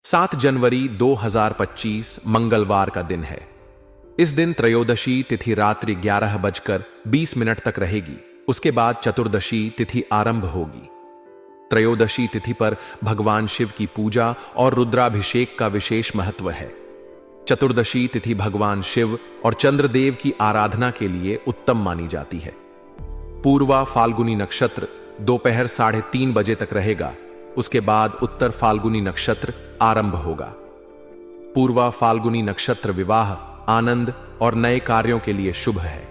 7 जनवरी 2025 मंगलवार का दिन है। इस दिन त्रयोदशी तिथि रात्रि 11:20 तक रहेगी। उसके बाद चतुर्दशी तिथि आरंभ होगी। त्रयोदशी तिथि पर भगवान शिव की पूजा और रुद्राभिषेक का विशेष महत्व है। चतुर्दशी तिथि भगवान शिव और चंद्रदेव की आराधना के लिए उत्तम मानी जाती है। पूर्वा फाल्गुनी नक्षत्र दोपहर 3:30 बजे तक रहेगा। उसके बाद उत्तर फाल्गुनी नक्षत्र आरंभ होगा। पूर्वा फाल्गुनी नक्षत्र विवाह, आनंद और नए कार्यों के लिए शुभ है,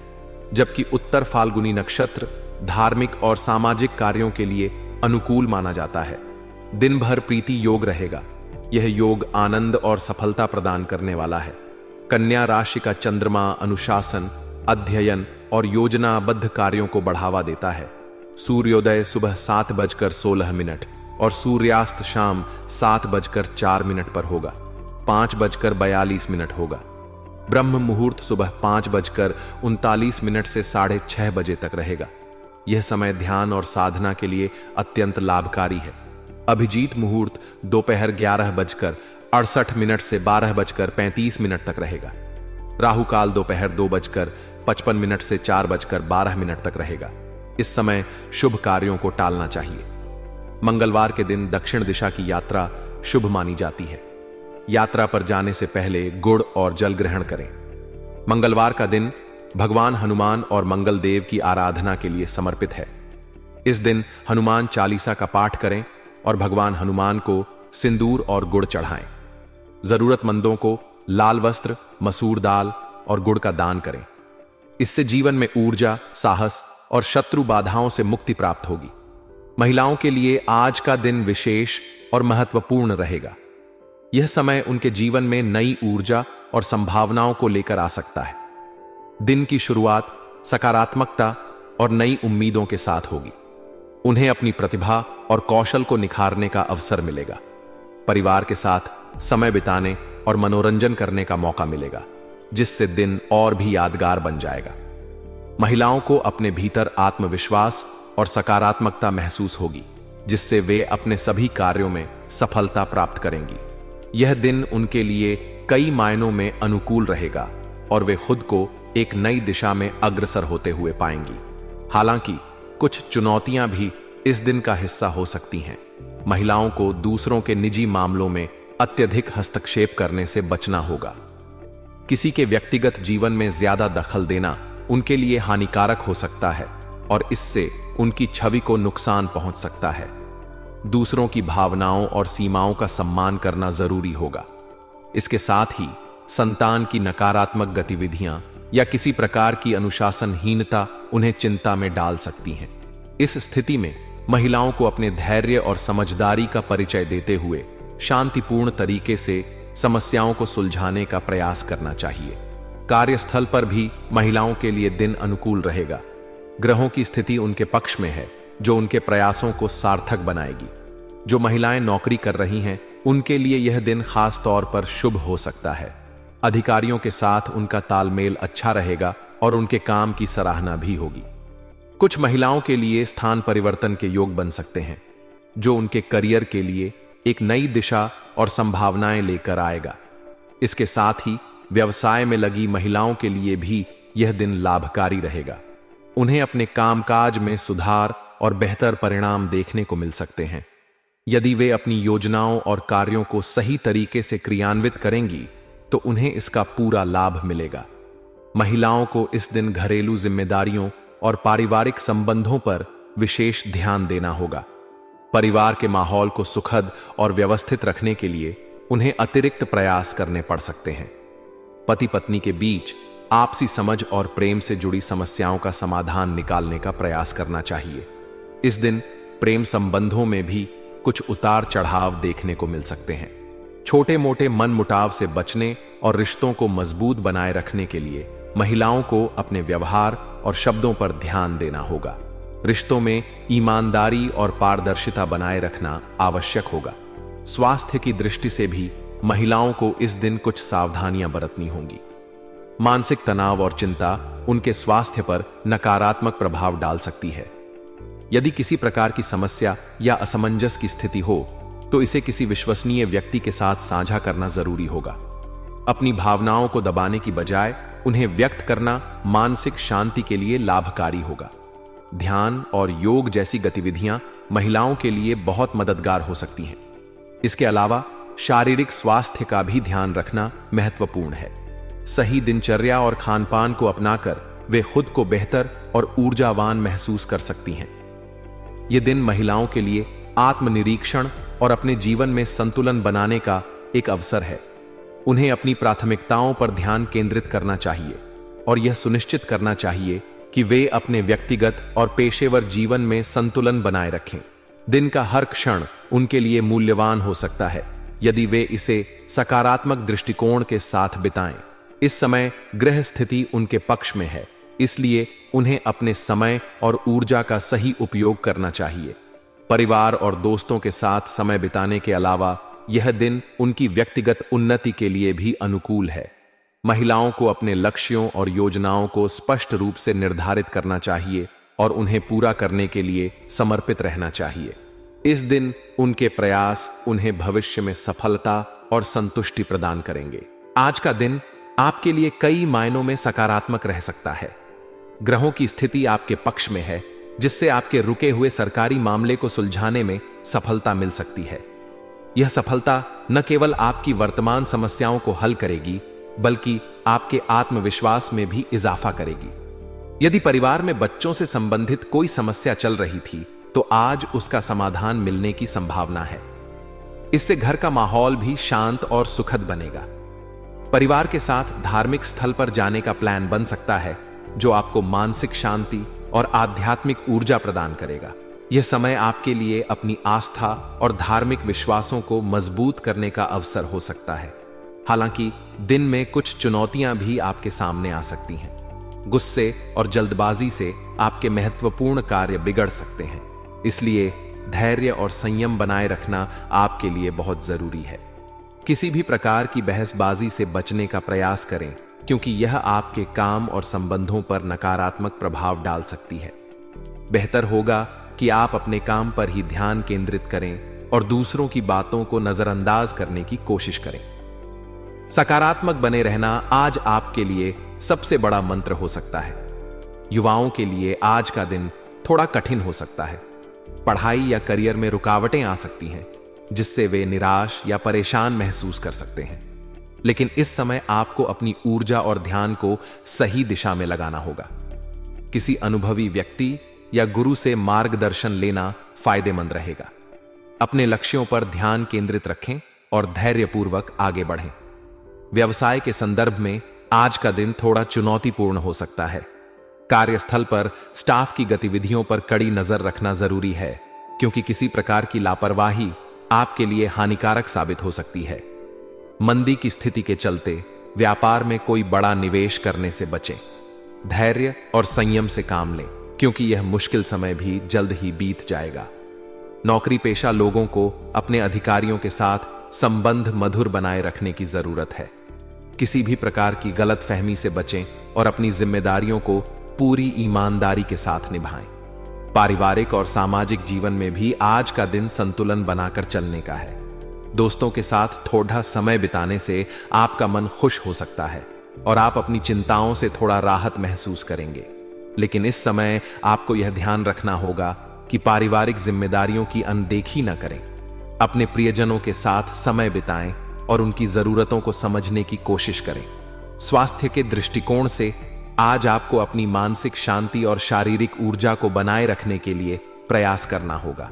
जबकि उत्तर फाल्गुनी नक्षत्र धार्मिक और सामाजिक कार्यों के लिए अनुकूल माना जाता है। दिन भर प्रीति योग रहेगा। यह योग आनंद और सफलता प्रदान करने वाला है। कन्या राशि का चंद्रमा अनुशासन, अध्ययन और योजनाबद्ध कार्यों को बढ़ावा देता है। सूर्योदय सुबह 7:16 और सूर्यास्त शाम 7:04 पर होगा। 5:42 होगा। ब्रह्म मुहूर्त सुबह 5:39 से 6:30 बजे तक रहेगा। यह समय ध्यान और साधना के लिए अत्यंत लाभकारी है। अभिजीत मुहूर्त दोपहर 11:68 से 12:35 तक रहेगा। राहु काल दोपहर 2:55 से 4:12 तक रहेगा। इस समय शुभ कार्यों को टालना चाहिए। मंगलवार के दिन दक्षिण दिशा की यात्रा शुभ मानी जाती है। यात्रा पर जाने से पहले गुड़ और जल ग्रहण करें। मंगलवार का दिन भगवान हनुमान और मंगल देव की आराधना के लिए समर्पित है। इस दिन हनुमान चालीसा का पाठ करें और भगवान हनुमान को सिंदूर और गुड़ चढ़ाएं। जरूरतमंदों को लाल वस्त्र, मसूर दाल और गुड़ का दान करें। इससे जीवन में ऊर्जा, साहस और शत्रु बाधाओं से मुक्ति प्राप्त होगी। महिलाओं के लिए आज का दिन विशेष और महत्वपूर्ण रहेगा। यह समय उनके जीवन में नई ऊर्जा और संभावनाओं को लेकर आ सकता है। दिन की शुरुआत सकारात्मकता और नई उम्मीदों के साथ होगी। उन्हें अपनी प्रतिभा और कौशल को निखारने का अवसर मिलेगा। परिवार के साथ समय बिताने और मनोरंजन करने का मौका मिलेगा, जिससे दिन और भी यादगार बन जाएगा। महिलाओं को अपने भीतर आत्मविश्वास और सकारात्मकता महसूस होगी, जिससे वे अपने सभी कार्यों में सफलता प्राप्त करेंगी। यह दिन उनके लिए कई मायनों में अनुकूल रहेगा और वे खुद को एक नई दिशा में अग्रसर होते हुए पाएंगी। हालांकि कुछ चुनौतियां भी इस दिन का हिस्सा हो सकती हैं। महिलाओं को दूसरों के निजी मामलों में अत्यधिक हस्तक्षेप करने से बचना होगा। किसी के व्यक्तिगत जीवन में ज्यादा दखल देना उनके लिए हानिकारक हो सकता है और इससे उनकी छवि को नुकसान पहुंच सकता है। दूसरों की भावनाओं और सीमाओं का सम्मान करना जरूरी होगा। इसके साथ ही संतान की नकारात्मक गतिविधियां या किसी प्रकार की अनुशासनहीनता उन्हें चिंता में डाल सकती हैं। इस स्थिति में महिलाओं को अपने धैर्य और समझदारी का परिचय देते हुए शांतिपूर्ण तरीके से समस्याओं को सुलझाने का प्रयास करना चाहिए। कार्यस्थल पर भी महिलाओं के लिए दिन अनुकूल रहेगा। ग्रहों की स्थिति उनके पक्ष में है, जो उनके प्रयासों को सार्थक बनाएगी। जो महिलाएं नौकरी कर रही हैं, उनके लिए यह दिन खास तौर पर शुभ हो सकता है। अधिकारियों के साथ उनका तालमेल अच्छा रहेगा और उनके काम की सराहना भी होगी। कुछ महिलाओं के लिए स्थान परिवर्तन के योग बन सकते हैं, जो उनके करियर के लिए एक नई दिशा और संभावनाएं लेकर आएगा। इसके साथ ही व्यवसाय में लगी महिलाओं के लिए भी यह दिन लाभकारी रहेगा। उन्हें अपने कामकाज में सुधार और बेहतर परिणाम देखने को मिल सकते हैं। यदि वे अपनी योजनाओं और कार्यों को सही तरीके से क्रियान्वित करेंगी, तो उन्हें इसका पूरा लाभ मिलेगा। महिलाओं को इस दिन घरेलू जिम्मेदारियों और पारिवारिक संबंधों पर विशेष ध्यान देना होगा। परिवार के माहौल को सुखद और व्यवस्थित रखने के लिए उन्हें अतिरिक्त प्रयास करने पड़ सकते हैं। पति पत्नी के बीच आपसी समझ और प्रेम से जुड़ी समस्याओं का समाधान निकालने का प्रयास करना चाहिए। इस दिन प्रेम संबंधों में भी कुछ उतार चढ़ाव देखने को मिल सकते हैं। छोटे मोटे मनमुटाव से बचने और रिश्तों को मजबूत बनाए रखने के लिए महिलाओं को अपने व्यवहार और शब्दों पर ध्यान देना होगा। रिश्तों में ईमानदारी और पारदर्शिता बनाए रखना आवश्यक होगा। स्वास्थ्य की दृष्टि से भी महिलाओं को इस दिन कुछ सावधानियां बरतनी होंगी। मानसिक तनाव और चिंता उनके स्वास्थ्य पर नकारात्मक प्रभाव डाल सकती है। यदि किसी प्रकार की समस्या या असमंजस की स्थिति हो, तो इसे किसी विश्वसनीय व्यक्ति के साथ साझा करना जरूरी होगा। अपनी भावनाओं को दबाने की बजाय उन्हें व्यक्त करना मानसिक शांति के लिए लाभकारी होगा। ध्यान और योग जैसी गतिविधियां महिलाओं के लिए बहुत मददगार हो सकती हैं। इसके अलावा शारीरिक स्वास्थ्य का भी ध्यान रखना महत्वपूर्ण है। सही दिनचर्या और खानपान को अपनाकर वे खुद को बेहतर और ऊर्जावान महसूस कर सकती हैं। यह दिन महिलाओं के लिए आत्मनिरीक्षण और अपने जीवन में संतुलन बनाने का एक अवसर है। उन्हें अपनी प्राथमिकताओं पर ध्यान केंद्रित करना चाहिए और यह सुनिश्चित करना चाहिए कि वे अपने व्यक्तिगत और पेशेवर जीवन में संतुलन बनाए रखें। दिन का हर क्षण उनके लिए मूल्यवान हो सकता है यदि वे इसे सकारात्मक दृष्टिकोण के साथ बिताएं। इस समय ग्रह स्थिति उनके पक्ष में है, इसलिए उन्हें अपने समय और ऊर्जा का सही उपयोग करना चाहिए। परिवार और दोस्तों के साथ समय बिताने के अलावा यह दिन उनकी व्यक्तिगत उन्नति के लिए भी अनुकूल है। महिलाओं को अपने लक्ष्यों और योजनाओं को स्पष्ट रूप से निर्धारित करना चाहिए और उन्हें पूरा करने के लिए समर्पित रहना चाहिए। इस दिन उनके प्रयास उन्हें भविष्य में सफलता और संतुष्टि प्रदान करेंगे। आज का दिन आपके लिए कई मायनों में सकारात्मक रह सकता है। ग्रहों की स्थिति आपके पक्ष में है, जिससे आपके रुके हुए सरकारी मामले को सुलझाने में सफलता मिल सकती है। यह सफलता न केवल आपकी वर्तमान समस्याओं को हल करेगी, बल्कि आपके आत्मविश्वास में भी इजाफा करेगी। यदि परिवार में बच्चों से संबंधित कोई समस्या चल रही थी, तो आज उसका समाधान मिलने की संभावना है। इससे घर का माहौल भी शांत और सुखद बनेगा। परिवार के साथ धार्मिक स्थल पर जाने का प्लान बन सकता है, जो आपको मानसिक शांति और आध्यात्मिक ऊर्जा प्रदान करेगा। यह समय आपके लिए अपनी आस्था और धार्मिक विश्वासों को मजबूत करने का अवसर हो सकता है। हालांकि दिन में कुछ चुनौतियां भी आपके सामने आ सकती हैं। गुस्से और जल्दबाजी से आपके महत्वपूर्ण कार्य बिगड़ सकते हैं, इसलिए धैर्य और संयम बनाए रखना आपके लिए बहुत जरूरी है। किसी भी प्रकार की बहसबाजी से बचने का प्रयास करें, क्योंकि यह आपके काम और संबंधों पर नकारात्मक प्रभाव डाल सकती है। बेहतर होगा कि आप अपने काम पर ही ध्यान केंद्रित करें और दूसरों की बातों को नजरअंदाज करने की कोशिश करें। सकारात्मक बने रहना आज आपके लिए सबसे बड़ा मंत्र हो सकता है। युवाओं के लिए आज का दिन थोड़ा कठिन हो सकता है। पढ़ाई या करियर में रुकावटें आ सकती हैं, जिससे वे निराश या परेशान महसूस कर सकते हैं। लेकिन इस समय आपको अपनी ऊर्जा और ध्यान को सही दिशा में लगाना होगा। किसी अनुभवी व्यक्ति या गुरु से मार्गदर्शन लेना फायदेमंद रहेगा। अपने लक्ष्यों पर ध्यान केंद्रित रखें और धैर्यपूर्वक आगे बढ़ें। व्यवसाय के संदर्भ में आज का दिन थोड़ा चुनौतीपूर्ण हो सकता है। कार्यस्थल पर स्टाफ की गतिविधियों पर कड़ी नजर रखना जरूरी है, क्योंकि किसी प्रकार की लापरवाही आपके लिए हानिकारक साबित हो सकती है। मंदी की स्थिति के चलते व्यापार में कोई बड़ा निवेश करने से बचें। धैर्य और संयम से काम लें, क्योंकि यह मुश्किल समय भी जल्द ही बीत जाएगा। नौकरी पेशा लोगों को अपने अधिकारियों के साथ संबंध मधुर बनाए रखने की जरूरत है। किसी भी प्रकार की गलतफहमी से बचें और अपनी जिम्मेदारियों को पूरी ईमानदारी के साथ निभाएं। पारिवारिक और सामाजिक जीवन में भी आज का दिन संतुलन बनाकर चलने का है। दोस्तों के साथ थोड़ा समय बिताने से आपका मन खुश हो सकता है और आप अपनी चिंताओं से थोड़ा राहत महसूस करेंगे। लेकिन इस समय आपको यह ध्यान रखना होगा कि पारिवारिक जिम्मेदारियों की अनदेखी न करें। अपने प्रियजनों के साथ समय बिताएं और उनकी जरूरतों को समझने की कोशिश करें। स्वास्थ्य के दृष्टिकोण से आज आपको अपनी मानसिक शांति और शारीरिक ऊर्जा को बनाए रखने के लिए प्रयास करना होगा।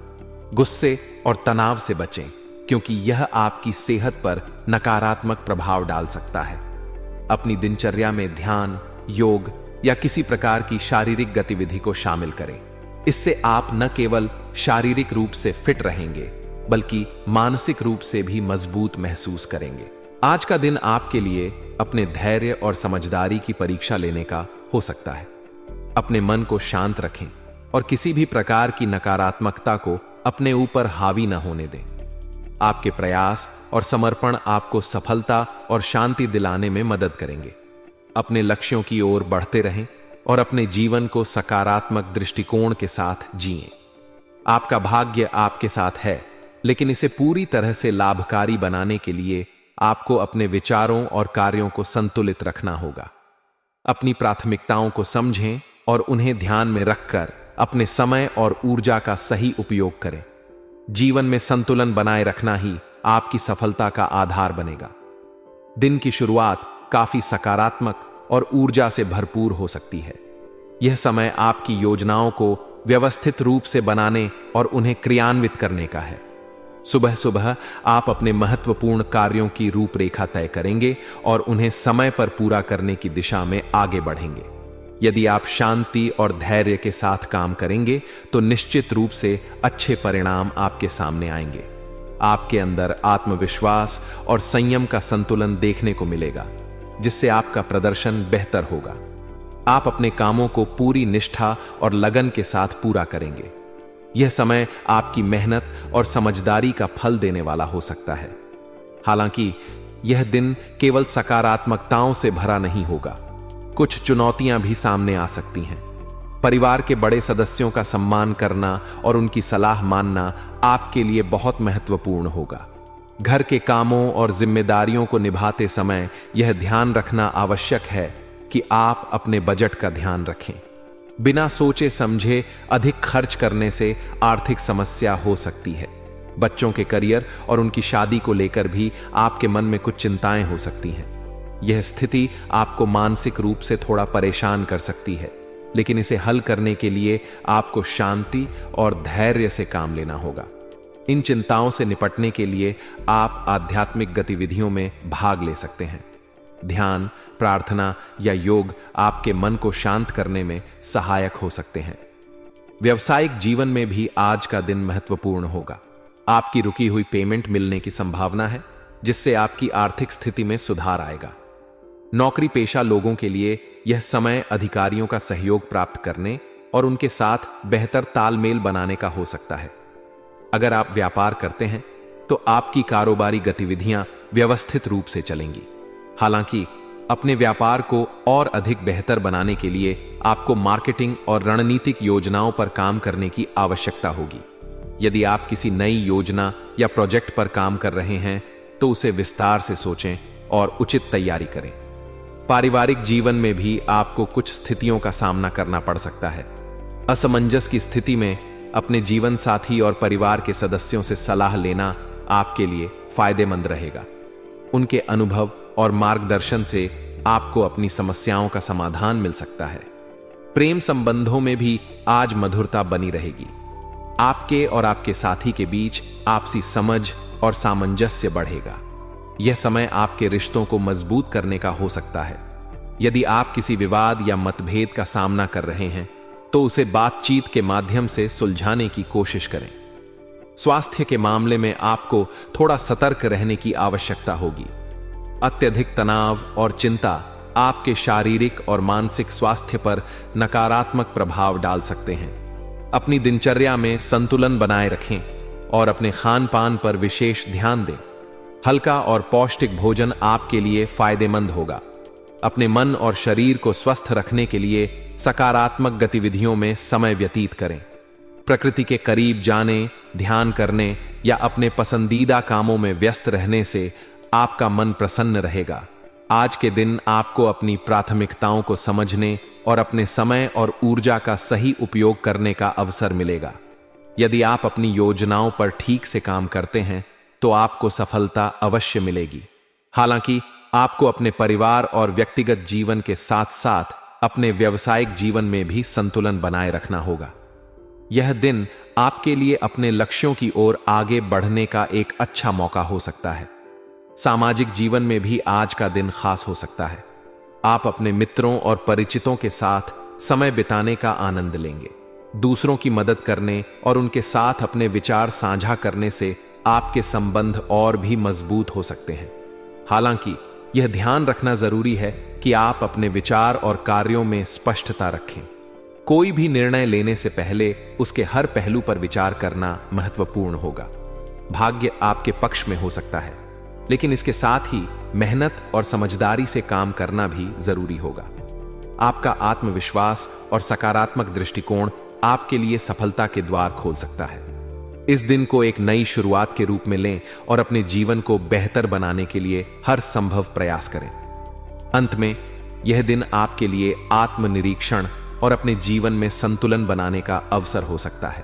गुस्से और तनाव से बचें, क्योंकि यह आपकी सेहत पर नकारात्मक प्रभाव डाल सकता है। अपनी दिनचर्या में ध्यान, योग या किसी प्रकार की शारीरिक गतिविधि को शामिल करें। इससे आप न केवल शारीरिक रूप से फिट रहेंगे, बल्कि मानसिक रूप से भी मजबूत महसूस करेंगे। आज का दिन आपके लिए अपने धैर्य और समझदारी की परीक्षा लेने का हो सकता है। अपने मन को शांत रखें और किसी भी प्रकार की नकारात्मकता को अपने ऊपर हावी न होने दें। आपके प्रयास और समर्पण आपको सफलता और शांति दिलाने में मदद करेंगे। अपने लक्ष्यों की ओर बढ़ते रहें और अपने जीवन को सकारात्मक दृष्टिकोण के साथ जिएं। आपका भाग्य आपके साथ है, लेकिन इसे पूरी तरह से लाभकारी बनाने के लिए आपको अपने विचारों और कार्यों को संतुलित रखना होगा। अपनी प्राथमिकताओं को समझें और उन्हें ध्यान में रखकर अपने समय और ऊर्जा का सही उपयोग करें। जीवन में संतुलन बनाए रखना ही आपकी सफलता का आधार बनेगा। दिन की शुरुआत काफी सकारात्मक और ऊर्जा से भरपूर हो सकती है। यह समय आपकी योजनाओं को व्यवस्थित रूप से बनाने और उन्हें क्रियान्वित करने का है। सुबह सुबह आप अपने महत्वपूर्ण कार्यों की रूपरेखा तय करेंगे और उन्हें समय पर पूरा करने की दिशा में आगे बढ़ेंगे। यदि आप शांति और धैर्य के साथ काम करेंगे तो निश्चित रूप से अच्छे परिणाम आपके सामने आएंगे। आपके अंदर आत्मविश्वास और संयम का संतुलन देखने को मिलेगा, जिससे आपका प्रदर्शन बेहतर होगा। आप अपने कामों को पूरी निष्ठा और लगन के साथ पूरा करेंगे। यह समय आपकी मेहनत और समझदारी का फल देने वाला हो सकता है। हालांकि यह दिन केवल सकारात्मकताओं से भरा नहीं होगा। कुछ चुनौतियां भी सामने आ सकती हैं। परिवार के बड़े सदस्यों का सम्मान करना और उनकी सलाह मानना आपके लिए बहुत महत्वपूर्ण होगा। घर के कामों और जिम्मेदारियों को निभाते समय यह ध्यान रखना आवश्यक है कि आप अपने बजट का ध्यान रखें। बिना सोचे समझे अधिक खर्च करने से आर्थिक समस्या हो सकती है। बच्चों के करियर और उनकी शादी को लेकर भी आपके मन में कुछ चिंताएं हो सकती हैं। यह स्थिति आपको मानसिक रूप से थोड़ा परेशान कर सकती है, लेकिन इसे हल करने के लिए आपको शांति और धैर्य से काम लेना होगा। इन चिंताओं से निपटने के लिए आप आध्यात्मिक गतिविधियों में भाग ले सकते हैं। ध्यान, प्रार्थना या योग आपके मन को शांत करने में सहायक हो सकते हैं। व्यवसायिक जीवन में भी आज का दिन महत्वपूर्ण होगा। आपकी रुकी हुई पेमेंट मिलने की संभावना है, जिससे आपकी आर्थिक स्थिति में सुधार आएगा। नौकरी पेशा लोगों के लिए यह समय अधिकारियों का सहयोग प्राप्त करने और उनके साथ बेहतर तालमेल बनाने का हो सकता है। अगर आप व्यापार करते हैं तो आपकी कारोबारी गतिविधियां व्यवस्थित रूप से चलेंगी। हालांकि अपने व्यापार को और अधिक बेहतर बनाने के लिए आपको मार्केटिंग और रणनीतिक योजनाओं पर काम करने की आवश्यकता होगी। यदि आप किसी नई योजना या प्रोजेक्ट पर काम कर रहे हैं तो उसे विस्तार से सोचें और उचित तैयारी करें। पारिवारिक जीवन में भी आपको कुछ स्थितियों का सामना करना पड़ सकता है। असमंजस की स्थिति में अपने जीवन साथी और परिवार के सदस्यों से सलाह लेना आपके लिए फायदेमंद रहेगा। उनके अनुभव और मार्गदर्शन से आपको अपनी समस्याओं का समाधान मिल सकता है। प्रेम संबंधों में भी आज मधुरता बनी रहेगी। आपके और आपके साथी के बीच आपसी समझ और सामंजस्य बढ़ेगा। यह समय आपके रिश्तों को मजबूत करने का हो सकता है। यदि आप किसी विवाद या मतभेद का सामना कर रहे हैं तो उसे बातचीत के माध्यम से सुलझाने की कोशिश करें। स्वास्थ्य के मामले में आपको थोड़ा सतर्क रहने की आवश्यकता होगी। अत्यधिक तनाव और चिंता आपके शारीरिक और मानसिक स्वास्थ्य पर नकारात्मक प्रभाव डाल सकते हैं। अपनी दिनचर्या में संतुलन बनाए रखें और अपने खान पान पर विशेष ध्यान दें। हल्का और पौष्टिक भोजन आपके लिए फायदेमंद होगा। अपने मन और शरीर को स्वस्थ रखने के लिए सकारात्मक गतिविधियों में समय व्यतीत करें। प्रकृति के करीब जाने, ध्यान करने या अपने पसंदीदा कामों में व्यस्त रहने से आपका मन प्रसन्न रहेगा। आज के दिन आपको अपनी प्राथमिकताओं को समझने और अपने समय और ऊर्जा का सही उपयोग करने का अवसर मिलेगा। यदि आप अपनी योजनाओं पर ठीक से काम करते हैं तो आपको सफलता अवश्य मिलेगी। हालांकि आपको अपने परिवार और व्यक्तिगत जीवन के साथ साथ अपने व्यावसायिक जीवन में भी संतुलन बनाए रखना होगा। यह दिन आपके लिए अपने लक्ष्यों की ओर आगे बढ़ने का एक अच्छा मौका हो सकता है। सामाजिक जीवन में भी आज का दिन खास हो सकता है। आप अपने मित्रों और परिचितों के साथ समय बिताने का आनंद लेंगे। दूसरों की मदद करने और उनके साथ अपने विचार साझा करने से आपके संबंध और भी मजबूत हो सकते हैं। हालांकि यह ध्यान रखना जरूरी है कि आप अपने विचार और कार्यों में स्पष्टता रखें। कोई भी निर्णय लेने से पहले उसके हर पहलू पर विचार करना महत्वपूर्ण होगा। भाग्य आपके पक्ष में हो सकता है, लेकिन इसके साथ ही मेहनत और समझदारी से काम करना भी जरूरी होगा। आपका आत्मविश्वास और सकारात्मक दृष्टिकोण आपके लिए सफलता के द्वार खोल सकता है। इस दिन को एक नई शुरुआत के रूप में लें और अपने जीवन को बेहतर बनाने के लिए हर संभव प्रयास करें। अंत में, यह दिन आपके लिए आत्मनिरीक्षण और अपने जीवन में संतुलन बनाने का अवसर हो सकता है।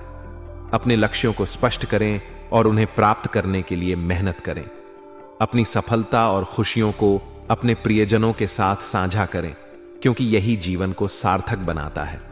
अपने लक्ष्यों को स्पष्ट करें और उन्हें प्राप्त करने के लिए मेहनत करें। अपनी सफलता और खुशियों को अपने प्रियजनों के साथ साझा करें, क्योंकि यही जीवन को सार्थक बनाता है।